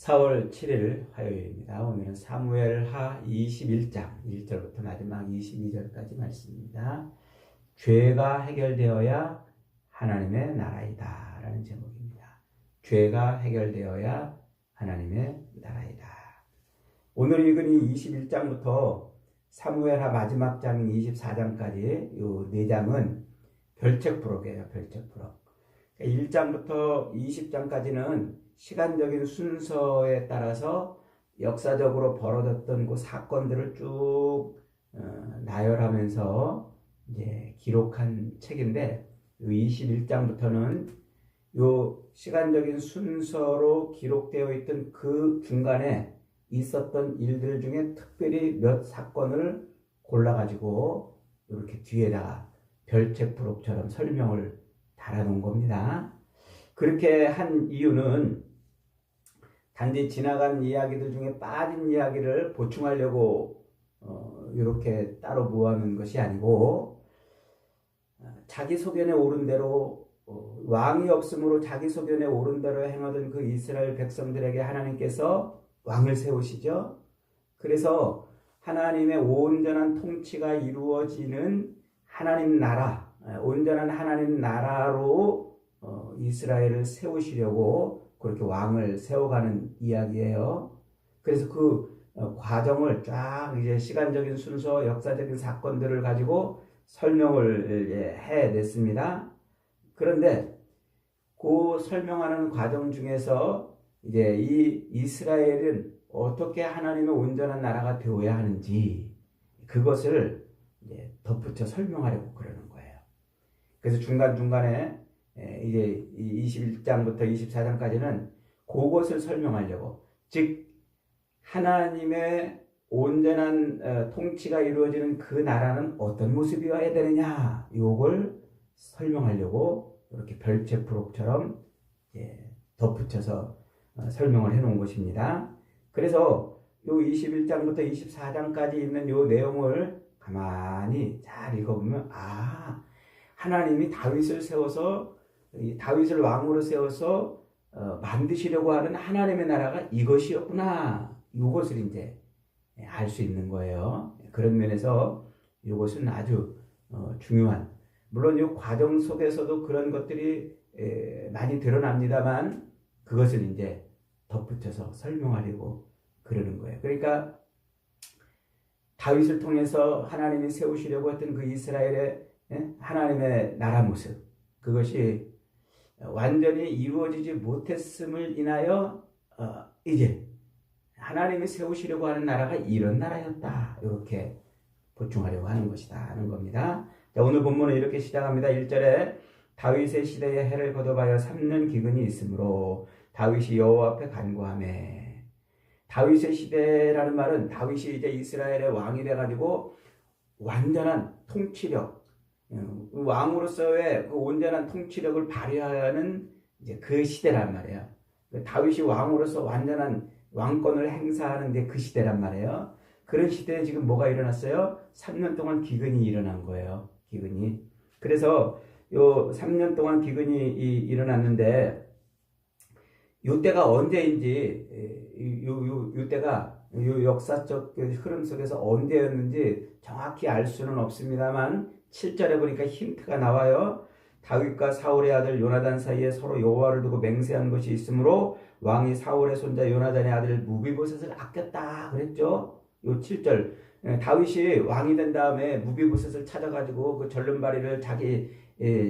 4월 7일 화요일입니다. 오늘은 사무엘하 21장 1절부터 마지막 22절까지 말씀입니다. 죄가 해결되어야 하나님의 나라이다 라는 제목입니다. 죄가 해결되어야 하나님의 나라이다. 오늘 읽은 이 21장부터 사무엘하 마지막 장인 24장까지 이 4장은 별책부록이에요. 별책부록. 1장부터 20장까지는 시간적인 순서에 따라서 역사적으로 벌어졌던 그 사건들을 쭉 나열하면서 이제 기록한 책인데, 21장부터는 요 시간적인 순서로 기록되어 있던 그 중간에 있었던 일들 중에 특별히 몇 사건을 골라가지고 이렇게 뒤에다가 별책부록처럼 설명을 달아놓은 겁니다. 그렇게 한 이유는 단지 지나간 이야기들 중에 빠진 이야기를 보충하려고 이렇게 따로 모아놓은 것이 아니고, 자기 소견에 오른 대로 왕이 없으므로 자기 소견에 오른 대로 행하던 그 이스라엘 백성들에게 하나님께서 왕을 세우시죠. 그래서 하나님의 온전한 통치가 이루어지는 하나님 나라, 온전한 하나님 나라로 이스라엘을 세우시려고 그렇게 왕을 세워가는 이야기예요. 그래서 그 과정을 쫙 이제 시간적인 순서, 역사적인 사건들을 가지고 설명을 해냈습니다. 그런데 그 설명하는 과정 중에서 이제 이 이스라엘은 어떻게 하나님의 온전한 나라가 되어야 하는지 그것을 이제 덧붙여 설명하려고 그러는 거예요. 그래서 중간중간에 이제 21장부터 24장까지는 그것을 설명하려고, 즉 하나님의 온전한 통치가 이루어지는 그 나라는 어떤 모습이어야 되느냐, 이걸 설명하려고 이렇게 별책부록처럼 덧붙여서 설명을 해놓은 것입니다. 그래서 요 21장부터 24장까지 있는 요 내용을 가만히 잘 읽어보면, 하나님이 다윗을 세워서, 다윗을 왕으로 세워서 만드시려고 하는 하나님의 나라가 이것이었구나, 이것을 이제 알 수 있는 거예요. 그런 면에서 이것은 아주 중요한, 물론 이 과정 속에서도 그런 것들이 많이 드러납니다만, 그것을 이제 덧붙여서 설명하려고 그러는 거예요. 그러니까 다윗을 통해서 하나님이 세우시려고 했던 그 이스라엘의 하나님의 나라 모습, 그것이 완전히 이루어지지 못했음을 인하여 이제 하나님이 세우시려고 하는 나라가 이런 나라였다, 이렇게 보충하려고 하는 것이다 하는 겁니다. 자, 오늘 본문은 이렇게 시작합니다. 1절에 다윗의 시대에 해를 거듭하여 3년 기근이 있으므로 다윗이 여호와 앞에 간구하매. 다윗의 시대라는 말은 다윗이 이제 이스라엘의 왕이 돼가지고 완전한 통치력, 왕으로서의 그 온전한 통치력을 발휘하는 이제 그 시대란 말이에요. 다윗이 왕으로서 완전한 왕권을 행사하는 게 그 시대란 말이에요. 그런 시대에 지금 뭐가 일어났어요? 3년 동안 기근이 일어난 거예요. 기근이. 그래서 요 3년 동안 기근이 일어났는데, 요 때가 언제인지, 요 때가 요 역사적 흐름 속에서 언제였는지 정확히 알 수는 없습니다만, 7절에 보니까 힌트가 나와요. 다윗과 사울의 아들 요나단 사이에 서로 여호와를 두고 맹세한 것이 있으므로 왕이 사울의 손자 요나단의 아들 무비보셋을 아꼈다 그랬죠. 요 7절, 다윗이 왕이 된 다음에 무비보셋을 찾아가지고 그 절름발이를 자기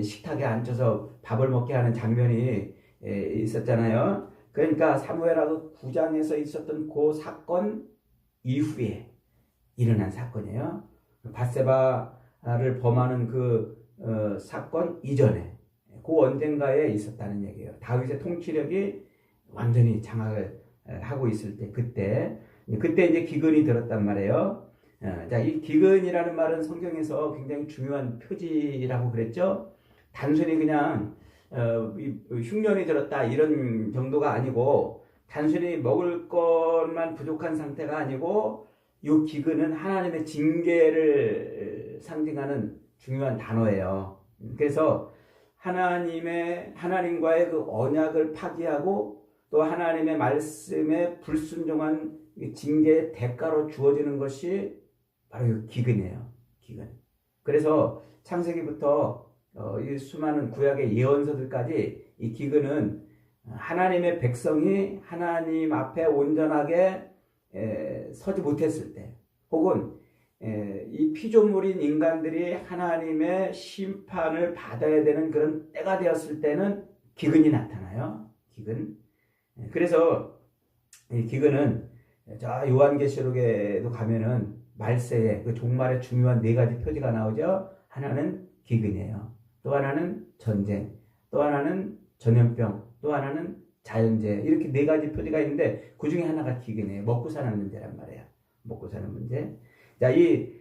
식탁에 앉혀서 밥을 먹게 하는 장면이 있었잖아요. 그러니까 사무엘하 9장에서 있었던 그 사건 이후에 일어난 사건이에요. 밧세바를 범하는 그 사건 이전에, 그 언젠가에 있었다는 얘기예요. 다윗의 통치력이 완전히 장악을 하고 있을 때, 그때 이제 기근이 들었단 말이에요. 자, 이 기근이라는 말은 성경에서 굉장히 중요한 표지라고 그랬죠. 단순히 그냥 흉년이 들었다 이런 정도가 아니고, 단순히 먹을 것만 부족한 상태가 아니고, 이 기근은 하나님의 징계를 상징하는 중요한 단어예요. 그래서 하나님과의 그 언약을 파기하고 또 하나님의 말씀에 불순종한 징계의 대가로 주어지는 것이 바로 이 기근이에요. 기근. 그래서 창세기부터 이 수많은 구약의 예언서들까지 이 기근은 하나님의 백성이 하나님 앞에 온전하게 서지 못했을 때, 혹은 이 피조물인 인간들이 하나님의 심판을 받아야 되는 그런 때가 되었을 때는 기근이 나타나요. 기근. 그래서 이 기근은 저 요한계시록에도 가면은 말세에 그 종말의 중요한 네 가지 표지가 나오죠. 하나는 기근이에요. 또 하나는 전쟁, 또 하나는 전염병, 또 하나는 자연재해. 이렇게 네 가지 표지가 있는데 그 중에 하나가 기근이에요. 먹고 사는 문제란 말이에요. 먹고 사는 문제. 자, 이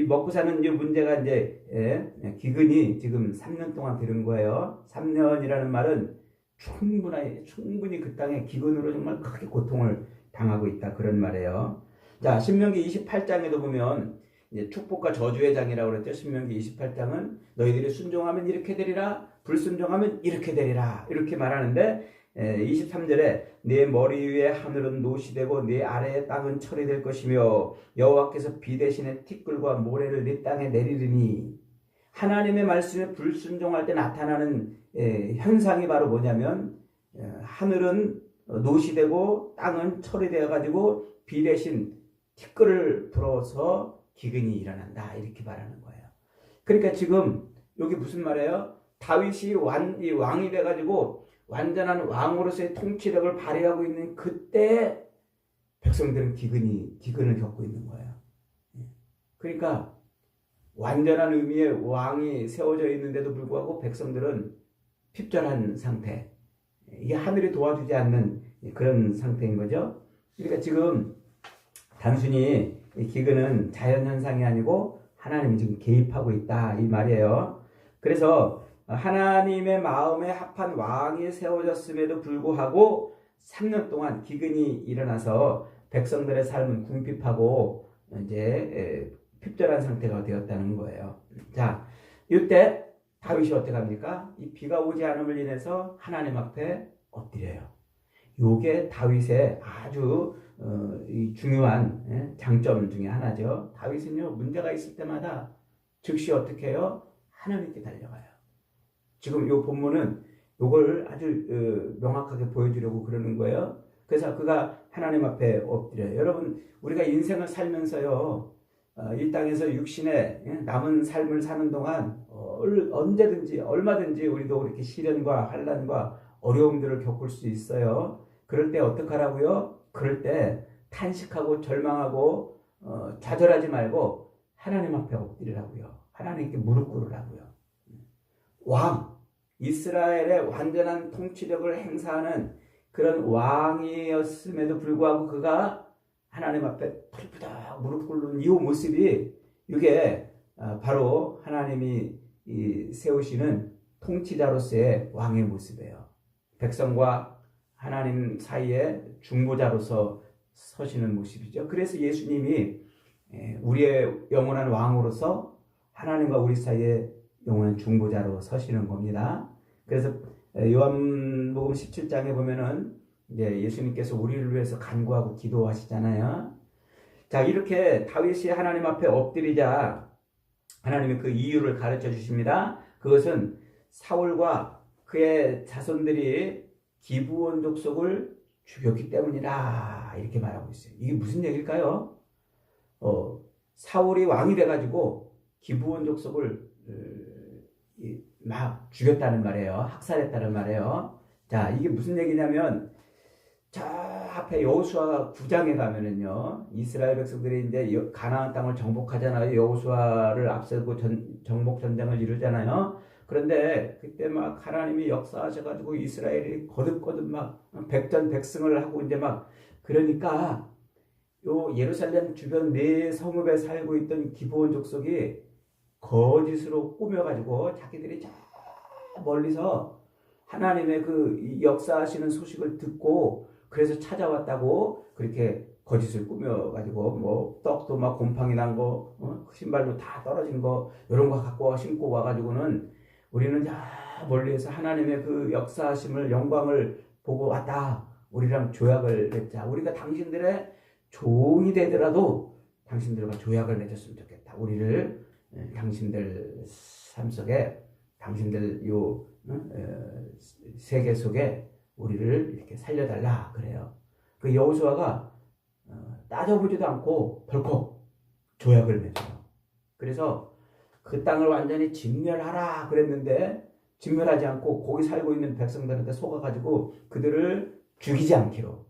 먹고 사는 이 문제가 이제 기근이 지금 3년 동안 들은 거예요. 3년이라는 말은 충분히 그 땅에 기근으로 정말 크게 고통을 당하고 있다, 그런 말이에요. 자, 신명기 28장에도 보면 이제 축복과 저주의 장이라고 그랬죠. 신명기 28장은 너희들이 순종하면 이렇게 되리라, 불순종하면 이렇게 되리라, 이렇게 말하는데 23절에 네 머리 위에 하늘은 노시되고 네 아래의 땅은 철이 될 것이며 여호와께서 비 대신에 티끌과 모래를 네 땅에 내리리니, 하나님의 말씀에 불순종할 때 나타나는 현상이 바로 뭐냐면 하늘은 노시되고 땅은 철이 되어가지고 비 대신 티끌을 불어서 기근이 일어난다, 이렇게 말하는 거예요. 그러니까 지금 여기 무슨 말이에요? 다윗이 왕이 돼가지고 완전한 왕으로서의 통치력을 발휘하고 있는 그때 백성들은 기근을 겪고 있는 거예요. 그러니까 완전한 의미의 왕이 세워져 있는데도 불구하고 백성들은 핍절한 상태, 이게 하늘이 도와주지 않는 그런 상태인 거죠. 그러니까 지금 단순히 기근은 자연현상이 아니고 하나님이 지금 개입하고 있다, 이 말이에요. 그래서 하나님의 마음에 합한 왕이 세워졌음에도 불구하고 3년 동안 기근이 일어나서 백성들의 삶은 궁핍하고 이제 핍절한 상태가 되었다는 거예요. 자, 이때 다윗이 어떻게 합니까? 이 비가 오지 않음을 인해서 하나님 앞에 엎드려요. 이게 다윗의 아주 중요한 장점 중에 하나죠. 다윗은요, 문제가 있을 때마다 즉시 어떻게 해요? 하나님께 달려가요. 지금 이 본문은 이걸 아주 명확하게 보여주려고 그러는 거예요. 그래서 그가 하나님 앞에 엎드려요. 여러분, 우리가 인생을 살면서요, 이 땅에서 육신의 남은 삶을 사는 동안 언제든지 얼마든지 우리도 이렇게 시련과 환난과 어려움들을 겪을 수 있어요. 그럴 때 어떡하라고요? 그럴 때 탄식하고 절망하고 좌절하지 말고 하나님 앞에 엎드리라고요. 하나님께 무릎 꿇으라고요. 왕, 이스라엘의 완전한 통치력을 행사하는 그런 왕이었음에도 불구하고 그가 하나님 앞에 펄프덕 무릎 꿇는 이 모습이, 이게 바로 하나님이 세우시는 통치자로서의 왕의 모습이에요. 백성과 하나님 사이에 중보자로서 서시는 모습이죠. 그래서 예수님이 우리의 영원한 왕으로서 하나님과 우리 사이에 영원한 중보자로 서시는 겁니다. 그래서 요한복음 17장에 보면은 이제 예수님께서 우리를 위해서 간구하고 기도하시잖아요. 자, 이렇게 다윗이 하나님 앞에 엎드리자 하나님이 그 이유를 가르쳐 주십니다. 그것은 사울과 그의 자손들이 기브온 족속을 죽였기 때문이다, 이렇게 말하고 있어요. 이게 무슨 얘기일까요? 사울이 왕이 돼가지고 기브온 족속을 막 죽였다는 말이에요. 학살했다는 말이에요. 자, 이게 무슨 얘기냐면, 저 앞에 여호수아 9장에 가면은요, 이스라엘 백성들이 이제 가나안 땅을 정복하잖아요. 여호수아를 앞세우고 정복 전쟁을 이루잖아요. 그런데 그때 막 하나님이 역사하셔가지고 이스라엘이 거듭거듭 막 백전백승을 하고 이제 막, 그러니까 요 예루살렘 주변 네 성읍에 살고 있던 기브온 족속이 거짓으로 꾸며가지고 자기들이 저 멀리서 하나님의 그 역사하시는 소식을 듣고 그래서 찾아왔다고 그렇게 거짓을 꾸며가지고 뭐 떡도 막 곰팡이 난 거, 신발도 다 떨어진 거, 이런 거 갖고 신고 와가지고는 우리는 저 멀리에서 하나님의 그 역사하심을, 영광을 보고 왔다, 우리랑 조약을 맺자. 우리가 당신들의 종이 되더라도 당신들과 조약을 맺었으면 좋겠다. 우리를 당신들 삶 속에 당신들 세계 속에 우리를 이렇게 살려달라 그래요. 그 여호수아가 따져보지도 않고 덜컥 조약을 맺어요. 그래서 그 땅을 완전히 진멸하라 그랬는데 진멸하지 않고 거기 살고 있는 백성들한테 속아가지고 그들을 죽이지 않기로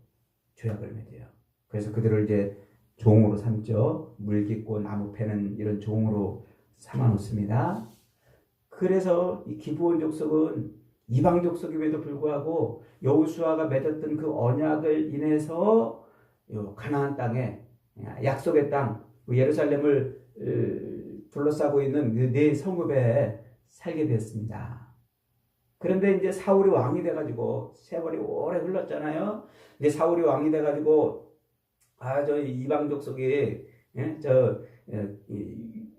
조약을 맺어요. 그래서 그들을 이제 종으로 삼죠. 물 깃고 나무 패는 이런 종으로 삼아놓습니다. 그래서 이 기브온 족속은 이방 족속임에도 불구하고 여호수아가 맺었던 그 언약을 인해서 가나안 땅에 약속의 땅 예루살렘을 둘러싸고 있는 그 네 성읍에 살게 됐습니다. 그런데 이제 사울이 왕이 돼가지고 세월이 오래 흘렀잖아요. 이제 사울이 왕이 돼가지고 저 이방 족속이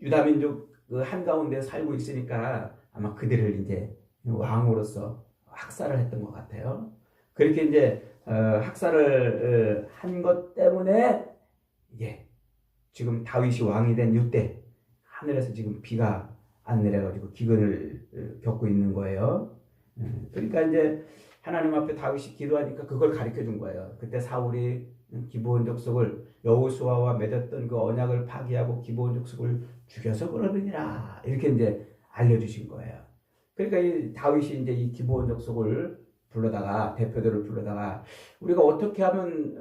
유다민족 그 한가운데 살고 있으니까 아마 그들을 이제 왕으로서 학살을 했던 것 같아요. 그렇게 이제 학살을 한 것 때문에 이게 지금 다윗이 왕이 된 이때 하늘에서 지금 비가 안 내려가지고 기근을 겪고 있는 거예요. 그러니까 이제 하나님 앞에 다윗이 기도하니까 그걸 가르쳐 준 거예요. 그때 사울이 기브온 족속을 여호수아와 맺었던 그 언약을 파기하고 기브온 족속을 죽여서 그러느니라 이렇게 이제 알려주신 거예요. 그러니까 이 다윗이 이제 이 기브온 족속을 불러다가 대표들을 불러다가 우리가 어떻게 하면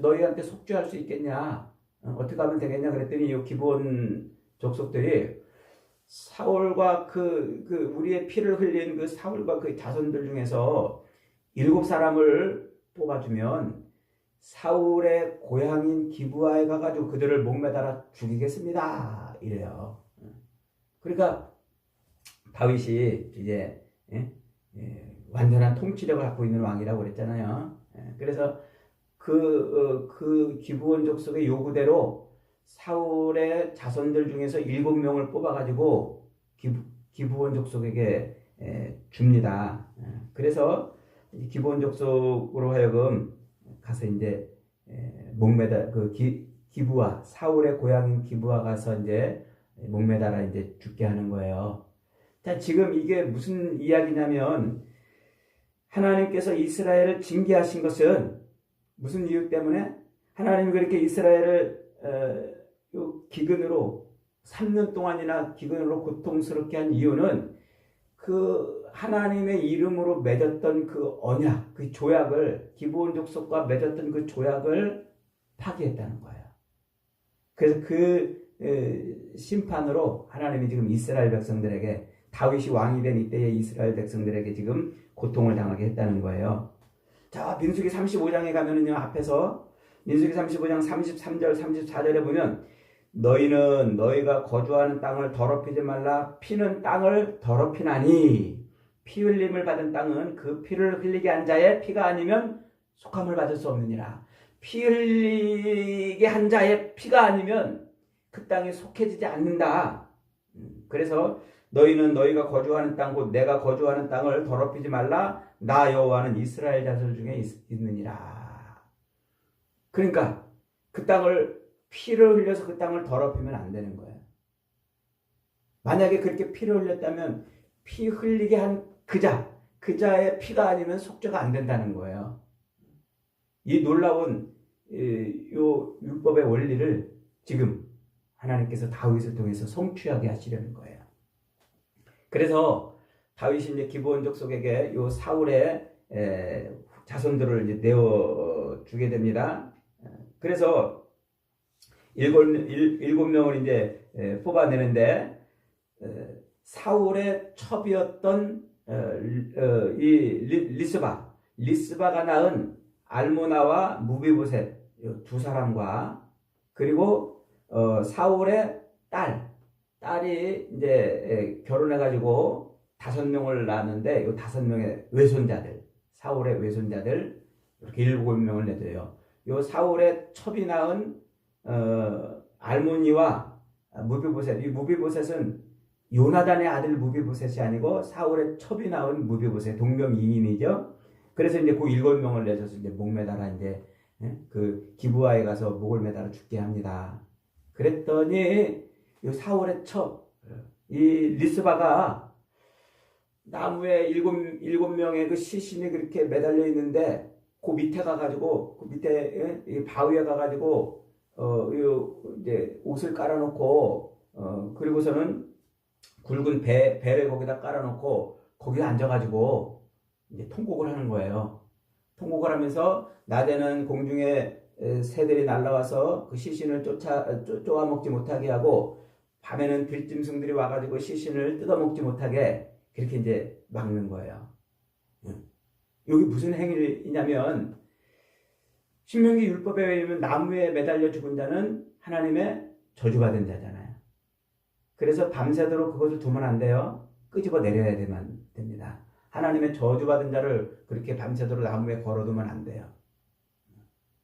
너희한테 속죄할 수 있겠냐? 어떻게 하면 되겠냐? 그랬더니 이 기브온 족속들이 사울과 우리의 피를 흘린 그 사울과 그 자손들 중에서 7사람을 뽑아주면 사울의 고향인 기브아에 가가지고 그들을 목매달아 죽이겠습니다. 이래요. 그러니까 다윗이 이제 완전한 통치력을 갖고 있는 왕이라고 그랬잖아요. 그래서 그 기브온 족속의 요구대로 사울의 자손들 중에서 7명을 뽑아가지고 기브온 족속에게 줍니다. 그래서 기브온 족속으로 하여금 가서 이제 목매달 기브아 사울의 고향인 기브아 가서 이제 목매달아 이제 죽게 하는 거예요. 자, 지금 이게 무슨 이야기냐면 하나님께서 이스라엘을 징계하신 것은 무슨 이유 때문에 하나님이 그렇게 이스라엘을 기근으로 3년 동안이나 기근으로 고통스럽게 한 이유는 그 하나님의 이름으로 맺었던 그 언약, 그 조약을 기브온 족속과 맺었던 그 조약을 파기했다는 거예요. 그래서 그 심판으로 하나님이 지금 이스라엘 백성들에게 다윗이 왕이 된 이때의 이스라엘 백성들에게 지금 고통을 당하게 했다는 거예요. 자, 민수기 35장에 가면은요, 앞에서 민수기 35장 33절 34절에 보면 너희는 너희가 거주하는 땅을 더럽히지 말라. 피는 땅을 더럽히나니 피 흘림을 받은 땅은 그 피를 흘리게 한 자의 피가 아니면 속함을 받을 수 없느니라. 피 흘리게 한 자의 피가 아니면 그 땅에 속해지지 않는다. 그래서 너희는 너희가 거주하는 땅 곧 내가 거주하는 땅을 더럽히지 말라. 나 여호와는 이스라엘 자손 중에 있느니라. 그러니까 그 땅을 피를 흘려서 그 땅을 더럽히면 안 되는 거예요. 만약에 그렇게 피를 흘렸다면 피 흘리게 한 그자의 피가 아니면 속죄가 안 된다는 거예요. 이 놀라운 요 율법의 원리를 지금 하나님께서 다윗을 통해서 성취하게 하시려는 거예요. 그래서 다윗이 이제 기브온 족속에게 요 사울의 자손들을 이제 내어 주게 됩니다. 그래서 7명을 이제 뽑아내는데 사울의 첩이었던 이 리스바가 낳은 알모나와 무비보셋 두 사람과 그리고 사울의 딸이 이제 결혼해가지고 5명을 낳았는데 이 5명의 외손자들 사울의 외손자들 이렇게 7명을 내줘요. 이 사울의 첩이 낳은 알모니와 무비보셋, 이 무비보셋은 요나단의 아들 무비보셋이 아니고 사울의 첩이 낳은 무비보셋 동명이인이죠. 그래서 이제 그 7명을 내줘서 이제 목 매달아 이제 그 기브아에 가서 목을 매달아 죽게 합니다. 그랬더니 이 사울의 이 리스바가 나무에 일곱 명의 그 시신이 그렇게 매달려 있는데 그 밑에 가가지고 그 밑에 이 바위에 가가지고 이제 옷을 깔아놓고 그리고서는 굵은 배를 거기다 깔아놓고 거기 앉아가지고 이제 통곡을 하는 거예요. 통곡을 하면서 낮에는 공중에 새들이 날아와서 그 시신을 쪼아먹지 못하게 하고 밤에는 들짐승들이 와가지고 시신을 뜯어먹지 못하게 그렇게 이제 막는 거예요. 여기 무슨 행위냐면 신명기 율법에 의하면 나무에 매달려 죽은 자는 하나님의 저주받은 자잖아요. 그래서 밤새도록 그것을 두면 안 돼요. 끄집어 내려야 됩니다. 하나님의 저주받은 자를 그렇게 밤새도록 나무에 걸어두면 안 돼요.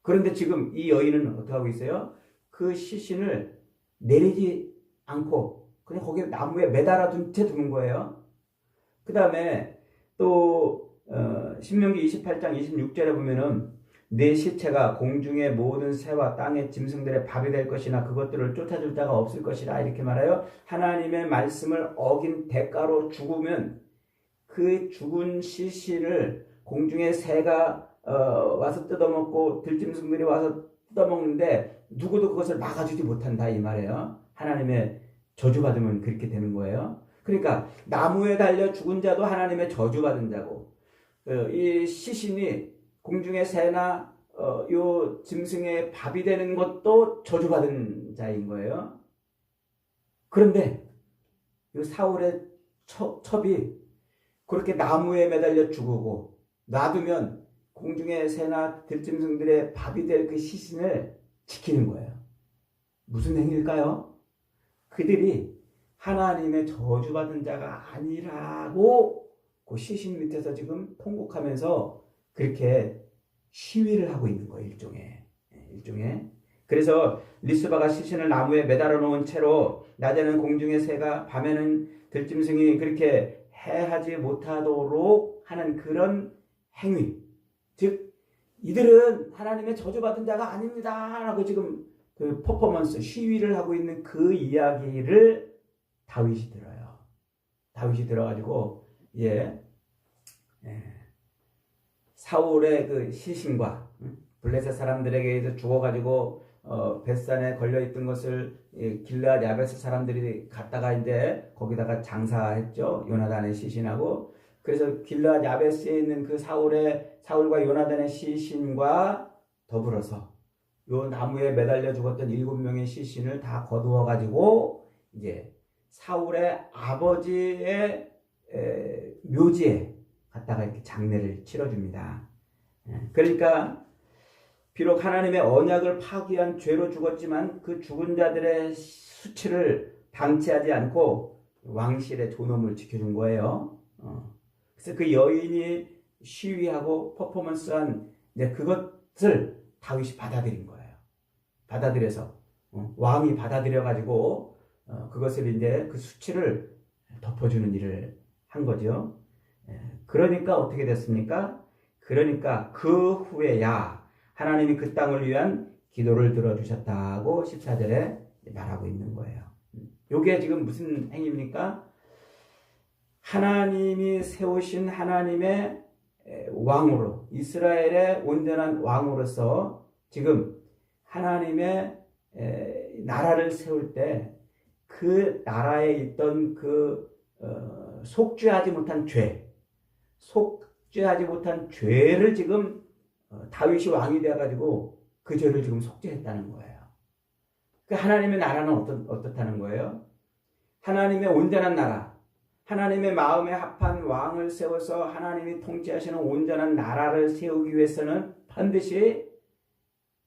그런데 지금 이 여인은 어떻게 하고 있어요? 그 시신을 내리지 않고 그냥 거기에 나무에 매달아 둔 채 두는 거예요. 그 다음에 또 신명기 28장 26절에 보면은 내 시체가 공중의 모든 새와 땅의 짐승들의 밥이 될 것이나 그것들을 쫓아줄 자가 없을 것이라 이렇게 말하여 하나님의 말씀을 어긴 대가로 죽으면 그 죽은 시신을 공중의 새가 와서 뜯어먹고 들짐승들이 와서 뜯어먹는데 누구도 그것을 막아주지 못한다 이 말이에요. 하나님의 저주받으면 그렇게 되는 거예요. 그러니까 나무에 달려 죽은 자도 하나님의 저주받은 자고 이 시신이 공중의 새나 요 짐승의 밥이 되는 것도 저주받은 자인 거예요. 그런데 이 사울의 첩이 그렇게 나무에 매달려 죽고 놔두면 공중의 새나 들짐승들의 밥이 될 그 시신을 지키는 거예요. 무슨 행위일까요? 그들이 하나님의 저주받은 자가 아니라고 그 시신 밑에서 지금 통곡하면서 그렇게 시위를 하고 있는 거예요. 일종의. 그래서 리스바가 시신을 나무에 매달아 놓은 채로 낮에는 공중의 새가 밤에는 들짐승이 그렇게 해하지 못하도록 하는 그런 행위. 즉 이들은 하나님의 저주받은 자가 아닙니다 라고 지금 그 퍼포먼스 시위를 하고 있는 그 이야기를 다윗이 들어요. 다윗이 들어가지고 사울의 그 시신과 블레셋 사람들에게 의해서 죽어가지고 벳산에 걸려있던 것을 길르앗 야베스 사람들이 갔다가 이제 거기다가 장사했죠. 요나단의 시신하고. 그래서 길르앗 야베스에 있는 그 사울과 요나단의 시신과 더불어서 요 나무에 매달려 죽었던 7명의 시신을 다 거두어 가지고 이제 사울의 아버지의 묘지에 갔다가 이렇게 장례를 치러줍니다. 그러니까 비록 하나님의 언약을 파기한 죄로 죽었지만 그 죽은 자들의 수치를 방치하지 않고 왕실의 존엄을 지켜준 거예요. 그래서 그 여인이 시위하고 퍼포먼스한 그것을 다윗이 받아들인 거예요. 받아들여서 왕이 받아들여가지고 그것을 이제 그 수치를 덮어주는 일을 한 거죠. 그러니까 어떻게 됐습니까? 그러니까 그 후에야 하나님이 그 땅을 위한 기도를 들어주셨다고 14절에 말하고 있는 거예요. 이게 지금 무슨 행위입니까? 하나님이 세우신 하나님의 왕으로 이스라엘의 온전한 왕으로서 지금 하나님의 나라를 세울 때 그 나라에 있던 그 속죄하지 못한 죄를 지금 다윗이 왕이 되어가지고 그 죄를 지금 속죄했다는 거예요. 그 하나님의 나라는 어떻다는 거예요? 하나님의 온전한 나라, 하나님의 마음에 합한 왕을 세워서 하나님이 통치하시는 온전한 나라를 세우기 위해서는 반드시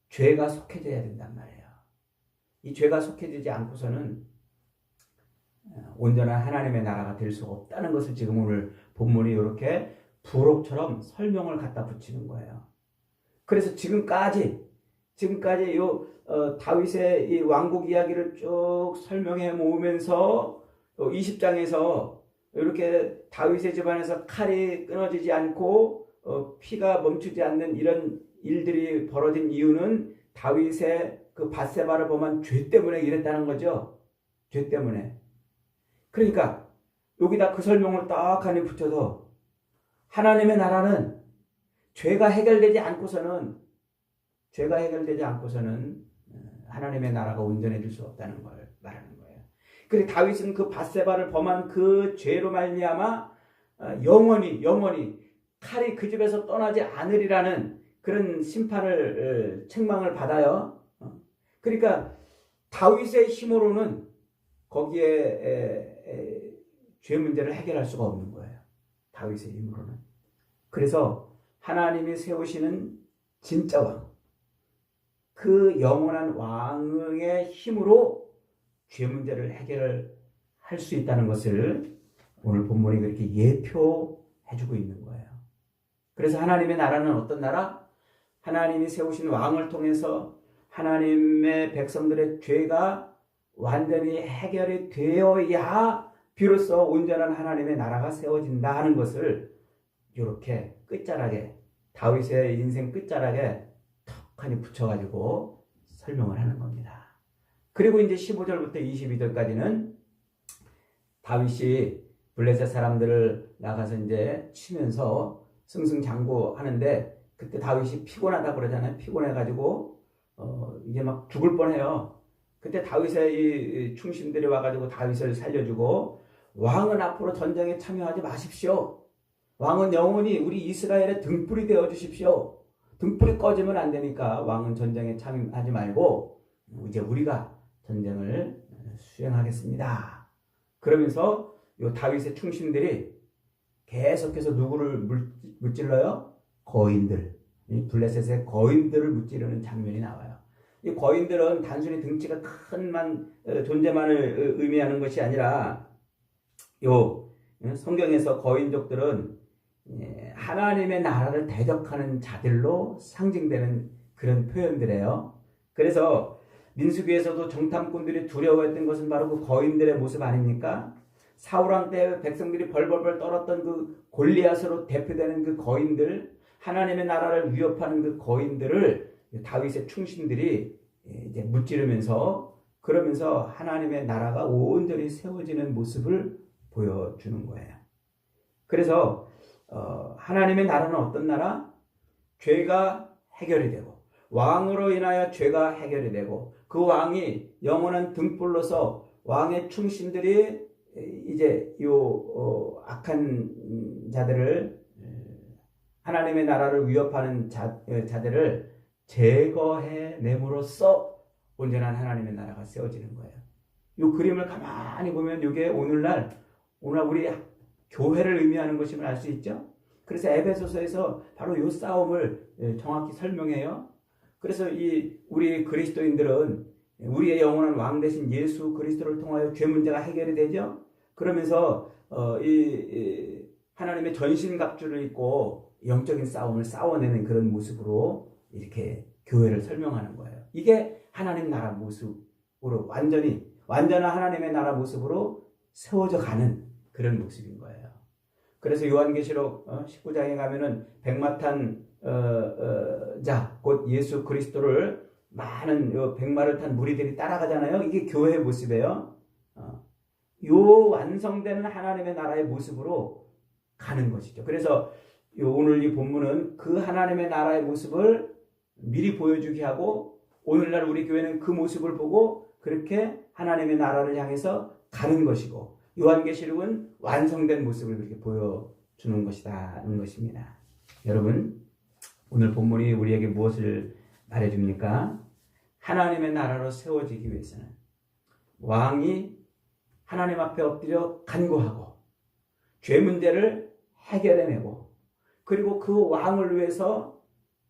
죄가 속해져야 된단 말이에요. 이 죄가 속해지지 않고서는 온전한 하나님의 나라가 될 수가 없다는 것을 지금 오늘 본문이 이렇게 부록처럼 설명을 갖다 붙이는 거예요. 그래서 지금까지 다윗의 이 왕국 이야기를 쭉 설명해 모으면서 20장에서 이렇게 다윗의 집안에서 칼이 끊어지지 않고 피가 멈추지 않는 이런 일들이 벌어진 이유는 다윗의 그 밧세바를 범한 죄 때문에 이랬다는 거죠. 죄 때문에. 그러니까 여기다 그 설명을 딱 하니 붙여서 하나님의 나라는 죄가 해결되지 않고서는 하나님의 나라가 온전해질 수 없다는 걸 말하는 거예요. 그래 다윗은 그 밧세바를 범한 그 죄로 말미암아 영원히 칼이 그 집에서 떠나지 않으리라는 그런 심판을 책망을 받아요. 그러니까 다윗의 힘으로는 거기에 죄 문제를 해결할 수가 없는 거예요. 다윗의 힘으로는. 그래서 하나님이 세우시는 진짜 왕, 그 영원한 왕의 힘으로 죄 문제를 해결할 수 있다는 것을 오늘 본문이 그렇게 예표해주고 있는 거예요. 그래서 하나님의 나라는 어떤 나라? 하나님이 세우신 왕을 통해서 하나님의 백성들의 죄가 완전히 해결이 되어야 비로소 온전한 하나님의 나라가 세워진다 하는 것을 이렇게 끝자락에 다윗의 인생 끝자락에 턱하니 붙여가지고 설명을 하는 겁니다. 그리고 이제 15절부터 22절까지는 다윗이 블레셋 사람들을 나가서 이제 치면서 승승장구하는데 그때 다윗이 피곤하다고 그러잖아요. 피곤해가지고 이제 막 죽을 뻔해요. 그때 다윗의 이 충신들이 와가지고 다윗을 살려주고 왕은 앞으로 전쟁에 참여하지 마십시오. 왕은 영원히 우리 이스라엘의 등불이 되어 주십시오. 등불이 꺼지면 안 되니까 왕은 전쟁에 참여하지 말고 이제 우리가 전쟁을 수행하겠습니다. 그러면서 요 다윗의 충신들이 계속해서 누구를 무찔러요? 거인들. 이 블레셋의 거인들을 무찌르는 장면이 나와요. 이 거인들은 단순히 등치가 큰 존재만을 의미하는 것이 아니라 요 성경에서 거인족들은 하나님의 나라를 대적하는 자들로 상징되는 그런 표현들이에요. 그래서 민수기에서도 정탐꾼들이 두려워했던 것은 바로 그 거인들의 모습 아닙니까? 사울왕 때 백성들이 벌벌벌 떨었던 그 골리앗으로 대표되는 그 거인들, 하나님의 나라를 위협하는 그 거인들을 다윗의 충신들이 이제 무찌르면서 그러면서 하나님의 나라가 온전히 세워지는 모습을 보여주는 거예요. 그래서 하나님의 나라는 어떤 나라? 죄가 해결이 되고 왕으로 인하여 죄가 해결이 되고 그 왕이 영원한 등불로서 왕의 충신들이 이제 악한 자들을 하나님의 나라를 위협하는 자들을 제거해냄으로써 온전한 하나님의 나라가 세워지는 거예요. 이 그림을 가만히 보면 이게 오늘날 우리 교회를 의미하는 것임을 알 수 있죠. 그래서 에베소서에서 바로 이 싸움을 정확히 설명해요. 그래서 우리 그리스도인들은 우리의 영원한 왕 대신 예수 그리스도를 통하여 죄 문제가 해결이 되죠. 그러면서 하나님의 전신갑주를 입고 영적인 싸움을 싸워내는 그런 모습으로 이렇게 교회를 설명하는 거예요. 이게 하나님 나라 모습으로 완전한 하나님의 나라 모습으로 세워져 가는 그런 모습인 거예요. 그래서 요한계시록 19장에 가면은 백마탄 자, 곧 예수 그리스도를 많은 백마를 탄 무리들이 따라가잖아요. 이게 교회의 모습이에요. 요 완성되는 하나님의 나라의 모습으로 가는 것이죠. 그래서 오늘 이 본문은 그 하나님의 나라의 모습을 미리 보여주게 하고 오늘날 우리 교회는 그 모습을 보고 그렇게 하나님의 나라를 향해서 가는 것이고 요한계시록은 완성된 모습을 그렇게 보여주는 것이다는 것입니다. 여러분, 오늘 본문이 우리에게 무엇을 말해줍니까? 하나님의 나라로 세워지기 위해서는 왕이 하나님 앞에 엎드려 간구하고 죄 문제를 해결해내고 그리고 그 왕을 위해서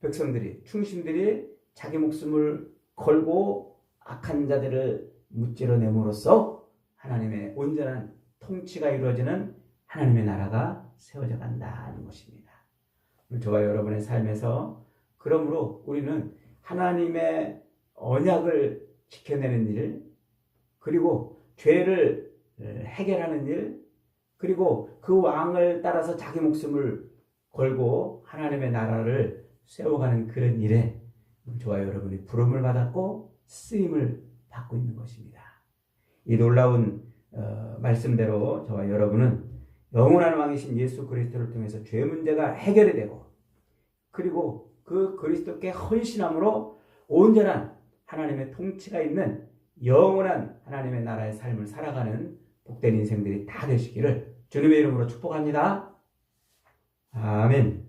백성들이 충신들이 자기 목숨을 걸고 악한 자들을 무찌러냄으로써 하나님의 온전한 통치가 이루어지는 하나님의 나라가 세워져 간다는 것입니다. 저와 여러분의 삶에서 그러므로 우리는 하나님의 언약을 지켜내는 일, 그리고 죄를 해결하는 일, 그리고 그 왕을 따라서 자기 목숨을 걸고 하나님의 나라를 세워가는 그런 일에 저와 여러분이 부름을 받았고 쓰임을 받고 있는 것입니다. 이 놀라운 말씀대로 저와 여러분은 영원한 왕이신 예수 그리스도를 통해서 죄 문제가 해결이 되고, 그리고 그 그리스도께 헌신함으로 온전한 하나님의 통치가 있는 영원한 하나님의 나라의 삶을 살아가는 복된 인생들이 다 되시기를 주님의 이름으로 축복합니다. 아멘.